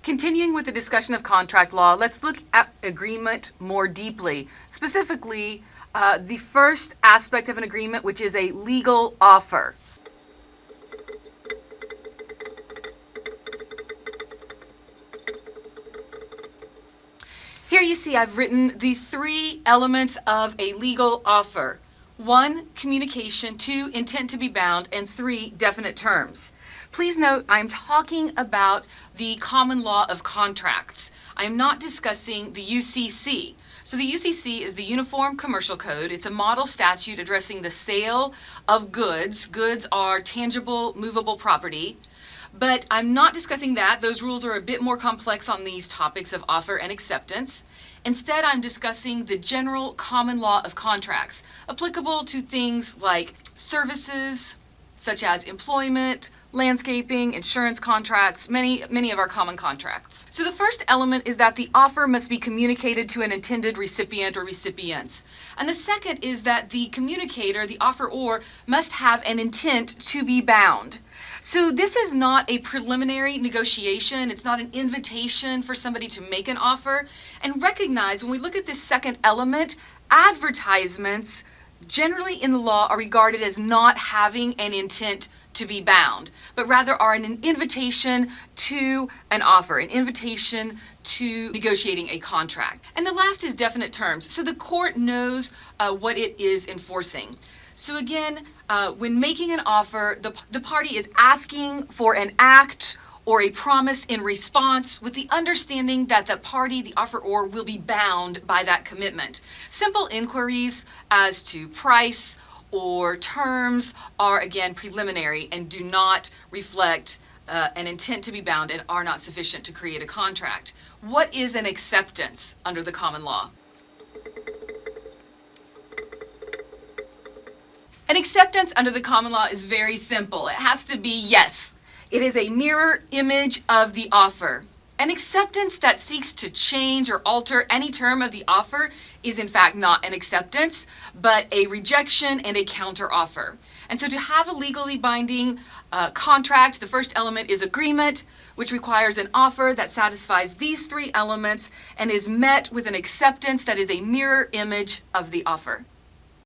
Continuing with the discussion of contract law, let's look at agreement more deeply. Specifically, the first aspect of an agreement, which is a legal offer. Here you see I've written the three elements of a legal offer. 1, communication, 2, intent to be bound, and 3, definite terms. Please note I'm talking about the common law of contracts. I'm not discussing the UCC. So the UCC is the Uniform Commercial Code. It's a model statute addressing the sale of goods. Goods are tangible, movable property. But I'm not discussing that. Those rules are a bit more complex on these topics of offer and acceptance. Instead, I'm discussing the general common law of contracts, applicable to things like services, such as employment, landscaping, insurance contracts, many of our common contracts. So the first element is that the offer must be communicated to an intended recipient or recipients. And the second is that the communicator, the offeror, must have an intent to be bound. So this is not a preliminary negotiation. It's not an invitation for somebody to make an offer. And recognize when we look at this second element, advertisements generally in the law are regarded as not having an intent to be bound, but rather are an invitation to an offer, an invitation to negotiating a contract. And the last is definite terms. So the court knows what it is enforcing. So again, when making an offer, the party is asking for an act or a promise in response with the understanding that the party, the offeror, will be bound by that commitment. Simple inquiries as to price or terms are again preliminary and do not reflect an intent to be bound and are not sufficient to create a contract. What is an acceptance under the common law? An acceptance under the common law is very simple. It has to be yes. It is a mirror image of the offer. An acceptance that seeks to change or alter any term of the offer is in fact not an acceptance, but a rejection and a counteroffer. And so to have a legally binding contract, the first element is agreement, which requires an offer that satisfies these three elements and is met with an acceptance that is a mirror image of the offer.